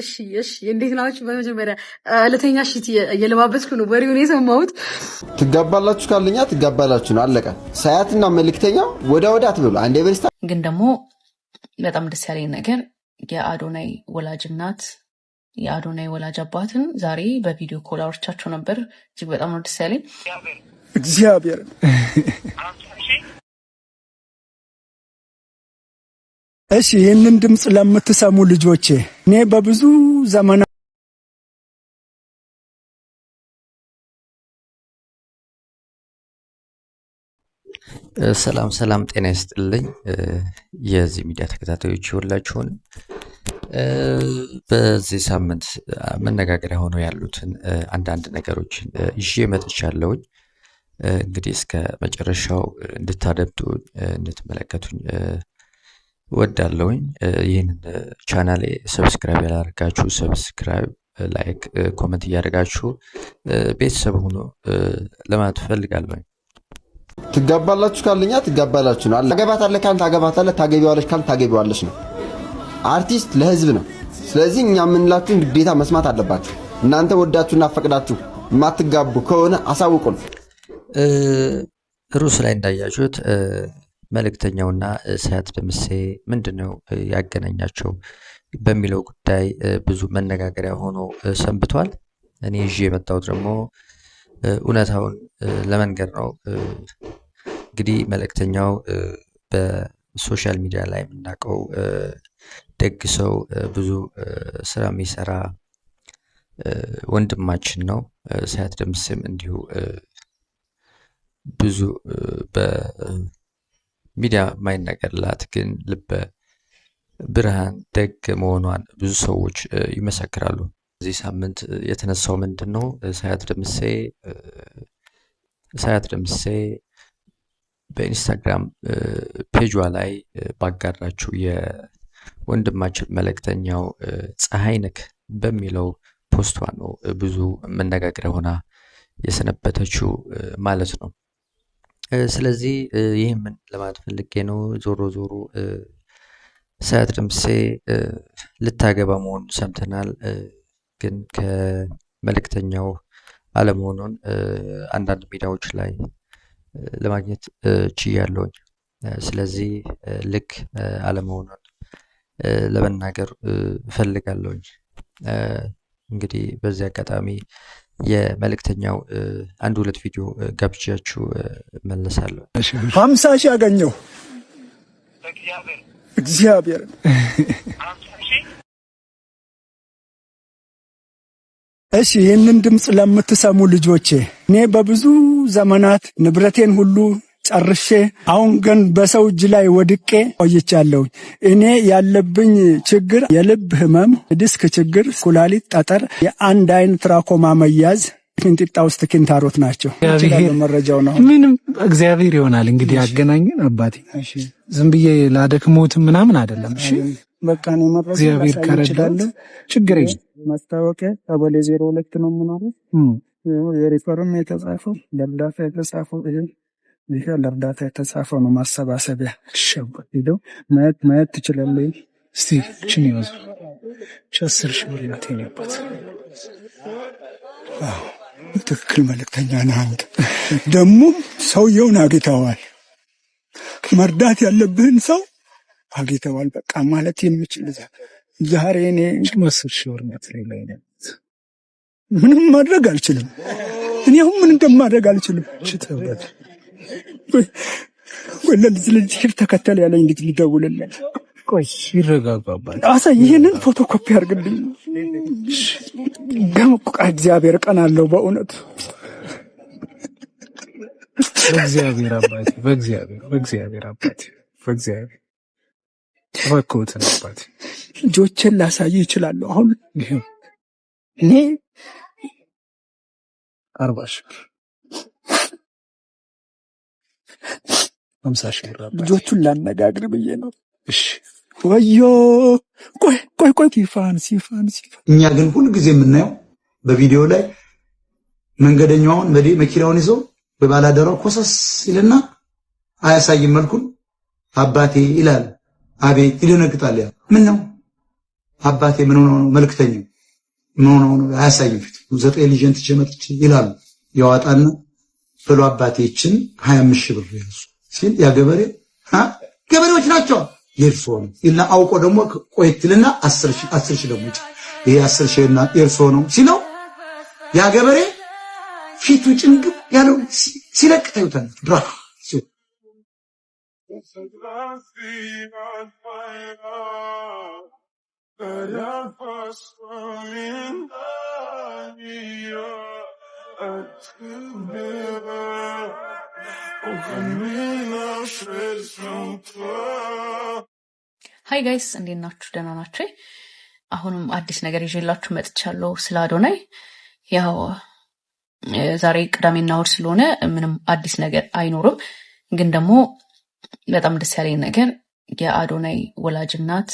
እሺ እንዴት ናችሁ? በመጀመሪያ ለተኛ ሽት እየለባበስኩ ነው ወሬውን የሰማሁት። ትጋባላችሁ ካልኛ ትጋባላችሁ ነው አለቀ። ሳያትና መልእክተኛው ወዳ አትበሉ። አንዴ በርስታ ግን ደግሞ በጣም ደስ ያለኝ ነገር የአዶናይ ወላጅ እናት የአዶናይ ወላጅ አባትን ዛሬ በቪዲዮ ኮል አውርቻቸው ነበር። እጅግ በጣም ነው ደስ ያለኝ። እግዚአብሔር እሺ ይህንን ድምፅ ለምትሰሙ ልጆቼ እኔ በብዙ ዘመና ሰላም ጤና ይስጥልኝ የዚህ ሚዲያ ተከታታዮች ሁላችሁን በዚህ ሳምንት መነጋገሪያ ሆነው ያሉትን አንዳንድ ነገሮችን ይዤ መጥቻለሁኝ። እንግዲህ እስከ መጨረሻው እንድታደምጡኝ እንድትመለከቱኝ ወዳለሁኝ። ይህንን ቻናሌ ሰብስክራይብ ያላደረጋችሁ ሰብስክራይብ፣ ላይክ፣ ኮሜንት እያደረጋችሁ ቤተሰብ ሆኖ ለማለት ፈልጋለሁኝ። ትጋባላችሁ ካልኛ ትጋባላችሁ ነው። ታገባታለህ ካንተ ታገባታለህ፣ ታገቢዋለሽ ካንተ ታገቢዋለሽ ነው። አርቲስት ለህዝብ ነው። ስለዚህ እኛ የምንላችሁን ግዴታ መስማት አለባችሁ። እናንተ ወዳችሁና ፈቅዳችሁ የማትጋቡ ከሆነ አሳውቁን። ሩስ ላይ እንዳያችሁት መልእክተኛውና ሳያት ደምሴ ምንድነው ያገናኛቸው በሚለው ጉዳይ ብዙ መነጋገሪያ ሆኖ ሰንብቷል። እኔ ይዤ የመጣሁት ደግሞ እውነታውን ለመንገር ነው። እንግዲህ መልእክተኛው በሶሻል ሚዲያ ላይ የምናውቀው ደግ ሰው፣ ብዙ ስራ የሚሰራ ወንድማችን ነው። ሳያት ደምሴም እንዲሁ ብዙ በሚዲያ ማይነገርላት ግን ልበ ብርሃን ደግ መሆኗን ብዙ ሰዎች ይመሰክራሉ። እዚህ ሳምንት የተነሳው ምንድነው? ሳያት ደምሴ በኢንስታግራም ፔጇ ላይ ባጋራችው የወንድማችን መልእክተኛው ፀሐይነክ በሚለው ፖስቷ ነው ብዙ መነጋገሪያ ሆና የሰነበተችው ማለት ነው። ስለዚህ ይህ ምን ለማለት ፈልጌ ነው? ዞሮ ሳያት ደምሴ ልታገባ መሆኑን ሰምተናል። ግን ከመልእክተኛው አለመሆኑን አንዳንድ ሚዲያዎች ላይ ለማግኘት ችያለሁኝ። ስለዚህ ልክ አለመሆኑን ለመናገር እፈልጋለሁኝ። እንግዲህ በዚህ አጋጣሚ የመልእክተኛው አንድ ሁለት ቪዲዮ ጋብቻችሁ መለሳለሁ። 50 ሺህ አገኘው እግዚአብሔር እሺ ይህንን ድምፅ ለምትሰሙ ልጆቼ እኔ በብዙ ዘመናት ንብረቴን ሁሉ ጨርሼ አሁን ግን በሰው እጅ ላይ ወድቄ ቆይቻለሁ። እኔ ያለብኝ ችግር የልብ ህመም፣ ዲስክ ችግር፣ ኩላሊት ጠጠር፣ የአንድ አይን ትራኮማ መያዝ፣ ፊንጢጣ ውስጥ ኪንታሮት ናቸው። መረጃው ነው። ምንም እግዚአብሔር ይሆናል እንግዲህ ያገናኘን አባቴ። ዝም ብዬ ላደክሞት ምናምን አይደለም። እሺ በቃ ነው መረጃው። እግዚአብሔር ከረዳለ ችግር የለም። ማስታወቂያ ቀበሌ 02 ነው የምኖረው። የሪፈርም የተጻፈው ለእርዳታ የተጻፈው ይሄ ለእርዳታ የተጻፈው ነው። ማሰባሰቢያ ሸበት ሄደው ማየት ትችላለህ። እስቲ እቺን ይወዝ 10 ሺህ ብር ያተኛበት። ትክክል መልእክተኛ ነህ አንተ። ደግሞ ሰውየውን አግኝተዋል። መርዳት ያለብህን ሰው አግኝተዋል። በቃ ማለት የሚችል ዛሬ እኔ 10 ሺህ ብር ላይ ነው። ምንም ማድረግ አልችልም። እኔ አሁን ምን እንደማድረግ አልችልም። ሽተበት ልጅ ተከተል ያለኝ ልጅ ሊደውልልኝ። ቆይ ይረጋጋባል። ይሄንን ፎቶኮፒ አድርግልኝ። ገምቁ እግዚአብሔር ቀን አለው በእውነት በእግዚአብሔር አባቴ በእግዚአብሔር አባቴ ተወከውተን አባቴ ልጆችን ላሳይ ይችላል። አሁን እኔ 40 ሺህ 50 ሺህ ብር ልጆቹን ላነጋግር ብዬ ነው። እሺ ወዮ ቆይ ሲፋን እኛ ግን ሁሉ ጊዜ የምናየው በቪዲዮ ላይ መንገደኛውን መኪናውን ይዞ በባላደራው ኮሰስ ይልና አያሳይም መልኩን። አባቴ ይላል አቤት ይደነግጣል። ያ ምን ነው አባቴ ምን ሆኖ ነው መልክተኛው ምን ሆኖ ነው አያሳይም ፊት 9 ልጅን ትጨመጥች ይላሉ። ያዋጣና ብሎ አባቴችን 25 ሺህ ብር ያዙ ሲል ያ ገበሬዎች ናቸው የእርሶ ነው እና አውቆ ደግሞ ቆይትልና 10 ሺህ ደግሞ ይሄ 10 ሺህ እና የእርሶ ነው ሲለው ያ ገበሬ ፊቱ ጭንግብ ያለው ሲለቅ ታዩታል። ድራ ሃይ ጋይስ እንዴት ናችሁ? ደህና ናችሁ? አሁንም አዲስ ነገር ይዤላችሁ መጥቻለሁ ስለ አዶናይ። ያው ዛሬ ቅዳሜና እሑድ ስለሆነ ምንም አዲስ ነገር አይኖርም። ግን ደግሞ በጣም ደስ ያለኝ ነገር የአዶናይ ወላጅ እናት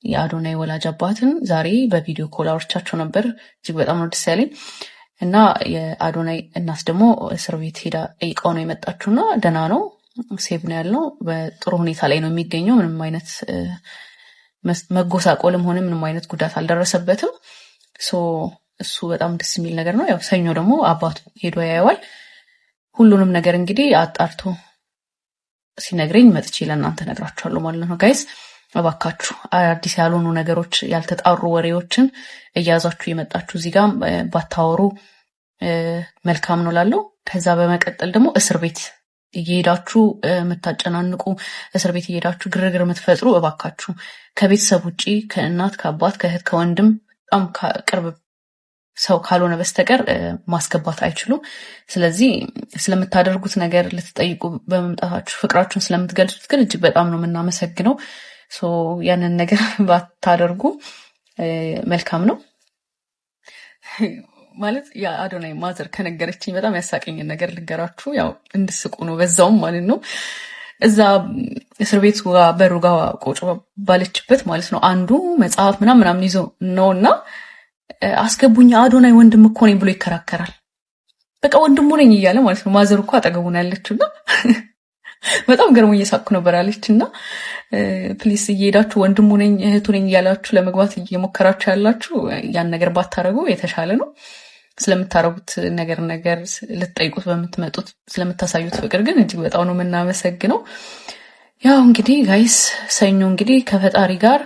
የአዶናይ ወላጅ አባትን ዛሬ በቪዲዮ ኮል አውርቻቸው ነበር። እጅግ በጣም ነው ደስ ያለኝ እና የአዶናይ እናት ደግሞ እስር ቤት ሄዳ ጠይቀው ነው የመጣችውና ደህና ነው፣ ሴቭ ነው ያለው፣ በጥሩ ሁኔታ ላይ ነው የሚገኘው። ምንም አይነት መጎሳቆልም ሆነ ምንም አይነት ጉዳት አልደረሰበትም። እሱ በጣም ደስ የሚል ነገር ነው። ያው ሰኞ ደግሞ አባቱ ሄዶ ያየዋል። ሁሉንም ነገር እንግዲህ አጣርቶ ሲነግረኝ መጥቼ ለእናንተ ነግራችኋለሁ ማለት ነው። ጋይስ እባካችሁ አዲስ ያልሆኑ ነገሮች ያልተጣሩ ወሬዎችን እያዛችሁ የመጣችሁ እዚህ ጋር ባታወሩ መልካም ነው ላለው። ከዛ በመቀጠል ደግሞ እስር ቤት እየሄዳችሁ የምታጨናንቁ እስር ቤት እየሄዳችሁ ግርግር የምትፈጥሩ እባካችሁ ከቤተሰብ ውጪ ከእናት ከአባት ከእህት ከወንድም በጣም ቅርብ ሰው ካልሆነ በስተቀር ማስገባት አይችሉም። ስለዚህ ስለምታደርጉት ነገር ልትጠይቁ በመምጣታችሁ ፍቅራችሁን ስለምትገልጹት ግን እጅግ በጣም ነው የምናመሰግነው። ያንን ነገር ባታደርጉ መልካም ነው። ማለት የአዶናይ ማዘር ከነገረችኝ በጣም ያሳቀኝን ነገር ልገራችሁ። ያው እንድስቁ ነው በዛውም ማለት ነው። እዛ እስር ቤቱ በሩ ጋር ቁጭ ባለችበት ማለት ነው አንዱ መጽሐፍ ምናምን ይዞ ነውና አስገቡኝ አዶናይ ወንድም እኮ ነኝ ብሎ ይከራከራል። በቃ ወንድሙ ነኝ እያለ ማለት ነው። ማዘር እኮ አጠገቡ ነው ያለችውና በጣም ገርሞ እየሳቅኩ ነበር አለችና ፕሊስ እየሄዳችሁ ወንድሙ ነኝ እህቱ ነኝ እያላችሁ ለመግባት እየሞከራችሁ ያላችሁ ያን ነገር ባታረጉ የተሻለ ነው። ስለምታረጉት ነገር ልትጠይቁት በምትመጡት ስለምታሳዩት ፍቅር ግን እጅግ በጣም ነው የምናመሰግነው። ያው እንግዲህ ጋይስ ሰኞ እንግዲህ ከፈጣሪ ጋር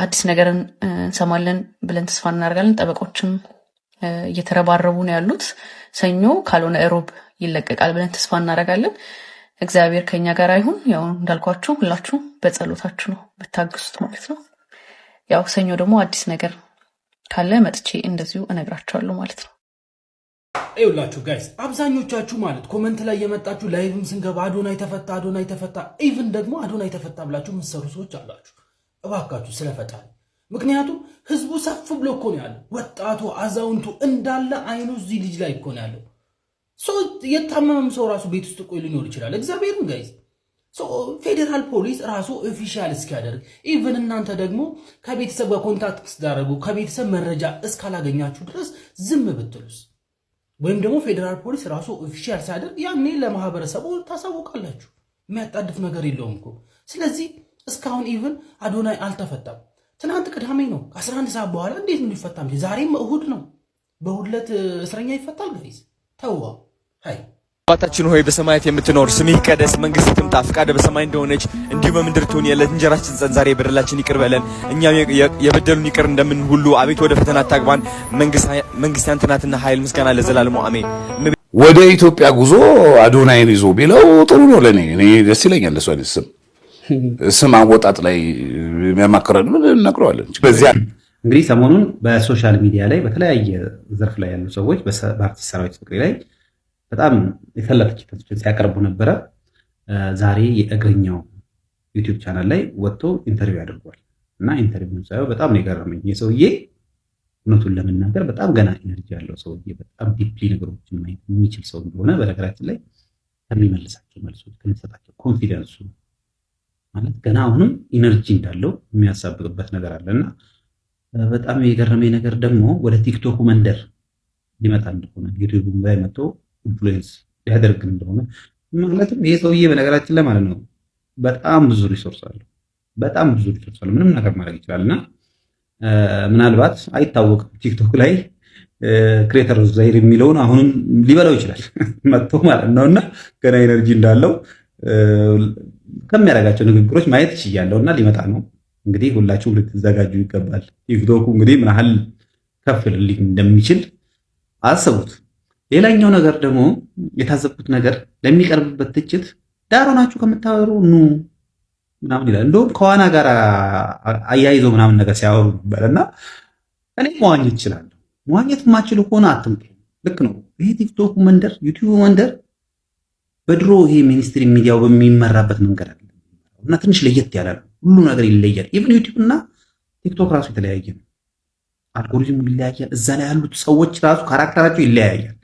አዲስ ነገር እንሰማለን ብለን ተስፋ እናደርጋለን። ጠበቆችም እየተረባረቡ ነው ያሉት። ሰኞ ካልሆነ ሮብ ይለቀቃል ብለን ተስፋ እናደርጋለን። እግዚአብሔር ከኛ ጋር አይሁን። ያው እንዳልኳችሁ ሁላችሁ በጸሎታችሁ ነው ብታግሱት ማለት ነው። ያው ሰኞ ደግሞ አዲስ ነገር ካለ መጥቼ እንደዚሁ እነግራችኋለሁ ማለት ነው። ይኸውላችሁ ጋይስ አብዛኞቻችሁ ማለት ኮሜንት ላይ የመጣችሁ ላይቭም ስንገባ አዶናይ ተፈታ ኢቭን ደግሞ አዶናይ ተፈታ ብላችሁ የምትሰሩ ሰዎች አላችሁ። እባካችሁ ስለፈጣሪ፣ ምክንያቱም ህዝቡ ሰፍ ብሎ እኮ ነው ያለው። ወጣቱ አዛውንቱ እንዳለ አይኑ እዚህ ልጅ ላይ እኮ ነው ያለው። የታመመም ሰው ራሱ ቤት ውስጥ ቆይ ሊኖር ይችላል። እግዚአብሔርን ጋይስ ፌዴራል ፖሊስ ራሱ ኦፊሻል እስኪያደርግ ኢቭን እናንተ ደግሞ ከቤተሰብ ጋር ኮንታክት ስታደርጉ ከቤተሰብ መረጃ እስካላገኛችሁ ድረስ ዝም ብትሉስ ወይም ደግሞ ፌዴራል ፖሊስ ራሱ ኦፊሻል ሲያደርግ ያኔ ለማህበረሰቡ ታሳውቃላችሁ። የሚያጣድፍ ነገር የለውም እኮ። ስለዚህ እስካሁን ኢቭን አዶናይ አልተፈታም። ትናንት ቅዳሜ ነው ከ11 ሰዓት በኋላ እንዴት ነው ሊፈታም? ዛሬም እሁድ ነው። በእሁድ ዕለት እስረኛ ይፈታል ጋይስ? ተዋ። ሃይ አባታችን ሆይ በሰማያት የምትኖር ስምህ ይቀደስ፣ መንግስትህ ትምጣ፣ ፈቃድህ በሰማይ እንደሆነች እንዲሁ በምድር ትሁን። የዕለት እንጀራችንን ስጠን ዛሬ፣ በደላችንን ይቅር በለን እኛም የበደሉን ይቅር እንደምን ሁሉ፣ አቤት ወደ ፈተና አታግባን፣ መንግስት ያንተ ናትና ኃይል፣ ምስጋና ለዘላለሙ አሜን። ወደ ኢትዮጵያ ጉዞ አዶናይን ይዞ ቢለው ጥሩ ነው ለኔ። እኔ ደስ ይለኛል። እሱ አይነት ስም አወጣጥ ላይ የሚያማክረን ምን እነግረዋለን። በዚያ እንግዲህ ሰሞኑን በሶሻል ሚዲያ ላይ በተለያየ ዘርፍ ላይ ያሉ ሰዎች በአርቲስት ሰራዊት ፍቅሬ ላይ በጣም የፈለጠ ትችቶችን ሲያቀርቡ ነበረ። ዛሬ የእግረኛው ዩቲዩብ ቻናል ላይ ወጥቶ ኢንተርቪው አድርጓል እና ኢንተርቪውን ሳየው በጣም ነው የገረመኝ። የሰውዬ እውነቱን ለመናገር በጣም ገና ኢነርጂ ያለው ሰውዬ፣ በጣም ዲፕሊ ነገሮችን ማየት የሚችል ሰው እንደሆነ በነገራችን ላይ ከሚመልሳቸው መልሶች ከሚሰጣቸው ኮንፊደንሱ ማለት ገና አሁንም ኢነርጂ እንዳለው የሚያሳብቅበት ነገር አለና በጣም የገረመኝ ነገር ደግሞ ወደ ቲክቶክ መንደር ሊመጣ እንደሆነ ዩቲዩብ ላይ መጥቶ ኢንፍሉዌንስ ሊያደርግ እንደሆነ ማለትም ይሄ ሰውዬ በነገራችን ላይ ማለት ነው በጣም ብዙ ሪሶርስ አለው። በጣም ብዙ ልጆች አሉ። ምንም ነገር ማድረግ ይችላልና ምናልባት አይታወቅም ቲክቶክ ላይ ክሬተር ዘይር የሚለውን አሁንም ሊበላው ይችላል መጥቶ ማለት ነውና ገና ኤነርጂ እንዳለው ከሚያደርጋቸው ንግግሮች ማየት ይችላልውና ሊመጣ ነው። እንግዲህ ሁላችሁም ልትዘጋጁ ይገባል። ቲክቶክ እንግዲህ ምን ያህል ከፍ ሊል እንደሚችል አስቡት። ሌላኛው ነገር ደግሞ የታዘብኩት ነገር ለሚቀርብበት ትችት ዳር ሆናችሁ ከምታወሩ ኑ ምናምን ይላል። እንደውም ከዋና ጋር አያይዞ ምናምን ነገር ሲያወሩ ነበርና እኔ መዋኘት እችላለሁ። መዋኘት የማችሉ ከሆነ አትምጡ። ልክ ነው። ይሄ ቲክቶክ መንደር፣ ዩቲዩብ መንደር በድሮ ይሄ ሚኒስትሪ ሚዲያው በሚመራበት መንገድ አለ እና ትንሽ ለየት ያለ ነው። ሁሉ ነገር ይለያል። ኢቭን ዩቲዩብ እና ቲክቶክ ራሱ የተለያየ ነው። አልጎሪዝሙ ይለያያል። እዛ ላይ ያሉት ሰዎች ራሱ ካራክተራቸው ይለያያል።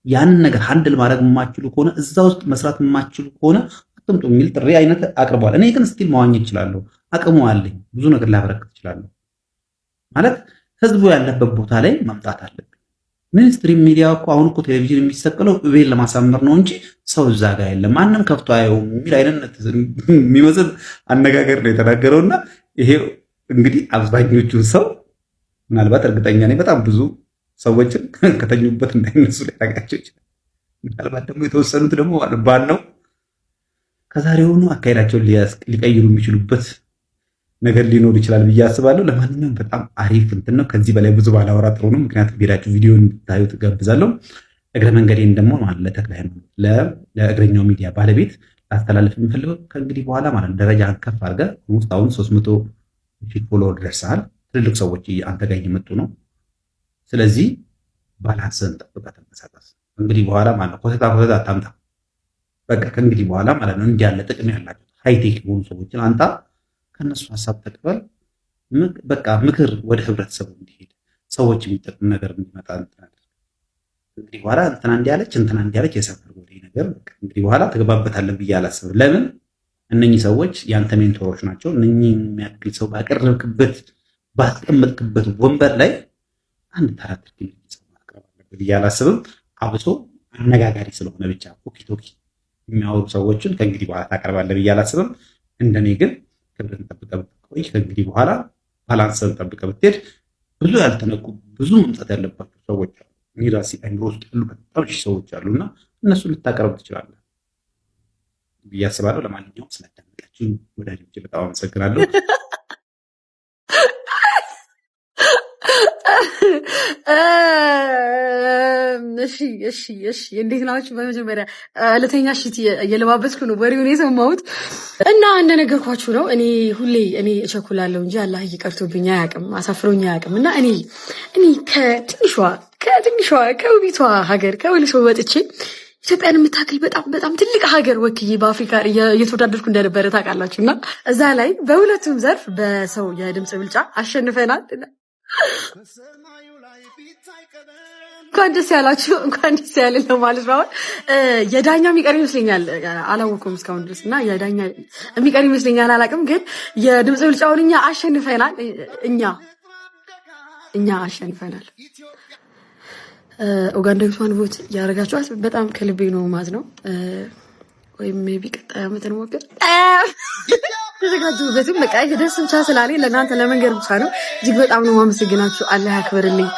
ያንን ነገር ሃንድል ማድረግ የማችሉ ከሆነ እዛ ውስጥ መስራት የማችሉ ከሆነ አትምጡ የሚል ጥሪ አይነት አቅርቧል። እኔ ግን ስቲል መዋኘት እችላለሁ፣ አቅሙ አለኝ፣ ብዙ ነገር ላበረክት እችላለሁ ማለት ህዝቡ ያለበት ቦታ ላይ መምጣት አለብን። ሚኒስትሪ ሚዲያ እኮ አሁን እኮ ቴሌቪዥን የሚሰቀለው እቤት ለማሳመር ነው እንጂ ሰው እዛ ጋር የለም፣ ማንም ከፍቶ አየውም የሚል አይነት የሚመስል አነጋገር ነው የተናገረውና ይሄ እንግዲህ አብዛኞቹን ሰው ምናልባት እርግጠኛ ነኝ በጣም ብዙ ሰዎችን ከተኙበት እንዳይነሱ ሊያደርጋቸው ይችላል። ምናልባት ደግሞ የተወሰኑት ደግሞ ባን ነው ከዛሬውኑ አካሄዳቸውን ሊቀይሩ የሚችሉበት ነገር ሊኖር ይችላል ብዬ አስባለሁ። ለማንኛውም በጣም አሪፍ እንትን ነው። ከዚህ በላይ ብዙ ባላወራ ጥሩ ነው። ምክንያቱም ሄዳችሁ ቪዲዮን እንድታዩት ጋብዛለሁ። እግረ መንገዴን ደግሞ ማለት ለተክለ ሃይማኖት ለእግረኛው ሚዲያ ባለቤት ላስተላልፍ የምፈልገው ከእንግዲህ በኋላ ማለት ደረጃ ከፍ አድርገህ ውስጥ አሁን 300 ፎሎወር ደርሰሃል። ትልልቅ ሰዎች አንተ ጋር እየመጡ ነው። ስለዚህ ባላንስን ጠብቀህ ተንቀሳቀስ። እንግዲህ በኋላ ማለት ኮተታ አታምጣ። በቃ ከእንግዲህ በኋላ ማለት ነው እንዲህ ያለ ጥቅም ያላቸው ሃይቴክ የሆኑ ሰዎችን አንጣ፣ ከነሱ ሀሳብ ተቀበል። በቃ ምክር ወደ ህብረተሰቡ እንዲሄድ ሰዎች የሚጠቅም ነገር እንዲመጣ እንግዲህ በኋላ እንትና እንዲያለች የሰፈር ወደ ነገር እንግዲህ በኋላ ተገባበታለን ብዬ አላስብም። ለምን እነኚህ ሰዎች ያንተ ሜንቶሮች ናቸው። እነኚህ የሚያክል ሰው ባስቀመጥክበት ወንበር ላይ አንድ ተረት ሰው ማቅረብ አለብህ ብዬ አላስብም። አብሶ አነጋጋሪ ስለሆነ ብቻ ቶኪ የሚያወሩ ሰዎችን ከእንግዲህ በኋላ ታቀርባለህ ብዬ አላስብም። እንደኔ ግን ክብርን ጠብቀህ ብትቆይ ከእንግዲህ በኋላ ባላንስን ጠብቀህ ብትሄድ ብዙ ያልተነኩ ብዙ መምጣት ያለባቸው ሰዎች አሉ። እኔ ራሴ አይምሮ ውስጥ ያሉ በጣም ሰዎች አሉና እነሱን ልታቀርብ ትችላለህ ብዬ አስባለሁ። ለማንኛውም ስለተመጣጣችሁ ወዳጆቼ በጣም አመሰግናለሁ። እሺ እንዴት ናችሁ? በመጀመሪያ ለተኛ ሽት እየለባበስኩ ነው ወሬውን የሰማሁት እና እንደነገርኳችሁ ነው። ሁሌ እኔ እቸኩላለሁ እንጂ አላህ ይቀርቶብኝ አያውቅም፣ አሳፍሮኝ አያውቅም። እና እኔ ከትንሿ ከውቢቷ ሀገር ከወሊሶ ወጥቼ ኢትዮጵያን የምታክል በጣም ትልቅ ሀገር ወክዬ በአፍሪካ እየተወዳደርኩ እንደነበረ ታውቃላችሁ። እና እዛ ላይ በሁለቱም ዘርፍ በሰው የድምፅ ብልጫ አሸንፈናል። እንኳን ደስ ያላችሁ፣ እንኳን ደስ ያለ ለማለት ነው። የዳኛ የሚቀር ይመስለኛል፣ አላወኩም እስካሁን ድረስ እና የዳኛ የሚቀር ይመስለኛል፣ አላውቅም። ግን የድምፅ ብልጫውን እኛ አሸንፈናል። እኛ አሸንፈናል። ኡጋንዳዊቷን ቮት ያደረጋችኋት በጣም ከልቤ ነው ማለት ነው። ወይም ሜይ ቢ ቀጣይ ዓመት እንሞክር ተዘጋጁበትም። በቃ ደስ ብቻ ስላለኝ ለእናንተ ለመንገር ብቻ ነው። እጅግ በጣም ነው ማመሰግናችሁ። አላህ ያክብርልኝ።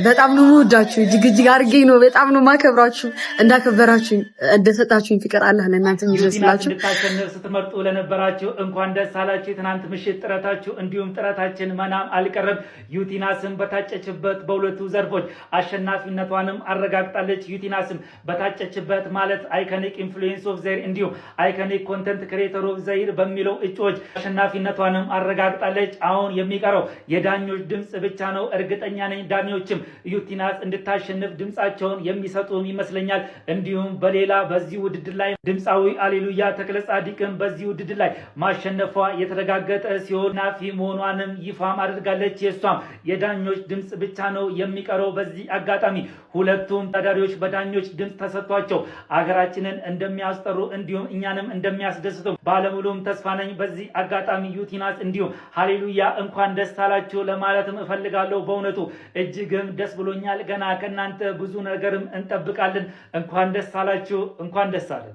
በጣም ነው የምወዳችሁ። እጅግ አድርጌ ነው በጣም ነው ማከብራችሁ። እንዳከበራችሁ እንደሰጣችሁኝ ፍቅር አላህ ለእናንተ ይድረስላችሁ። እንድታሸንፍ ስትመርጡ ለነበራችሁ እንኳን ደስ አላችሁ። የትናንት ምሽት ጥረታችሁ እንዲሁም ጥረታችን መናም አልቀረም። ዩቲናስም በታጨችበት በሁለቱ ዘርፎች አሸናፊነቷንም አረጋግጣለች። ዩቲናስም በታጨችበት ማለት አይኮኒክ ኢንፍሉዌንስ ኦፍ ዘይር እንዲሁም አይኮኒክ ኮንተንት ክሬተር ኦፍ ዘይር በሚለው እጩዎች አሸናፊነቷንም አረጋግጣለች። አሁን የሚቀረው የዳኞች ድምጽ ብቻ ነው። እርግጠኛ ነኝ ዳኞችም ዩቲናስ እንድታሸንፍ ድምጻቸውን የሚሰጡም ይመስለኛል። እንዲሁም በሌላ በዚህ ውድድር ላይ ድምፃዊ አሌሉያ ተክለጻዲቅም በዚህ ውድድር ላይ ማሸነፏ የተረጋገጠ ሲሆን ናፊ መሆኗንም ይፋም አድርጋለች። የሷም የዳኞች ድምጽ ብቻ ነው የሚቀረው። በዚህ አጋጣሚ ሁለቱም ተወዳዳሪዎች በዳኞች ድምጽ ተሰጥቷቸው አገራችንን እንደሚያስጠሩ እንዲሁም እኛንም እንደሚያስደስቱ ባለሙሉም ተስፋ ነኝ። በዚህ አጋጣሚ ዩቲናስ እንዲሁም ሃሌሉያ እንኳን ደስ አላችሁ ለማለትም እፈልጋለሁ። በእውነቱ እጅግም ደስ ብሎኛል። ገና ከእናንተ ብዙ ነገርም እንጠብቃለን። እንኳን ደስ አላችሁ፣ እንኳን ደስ አለን።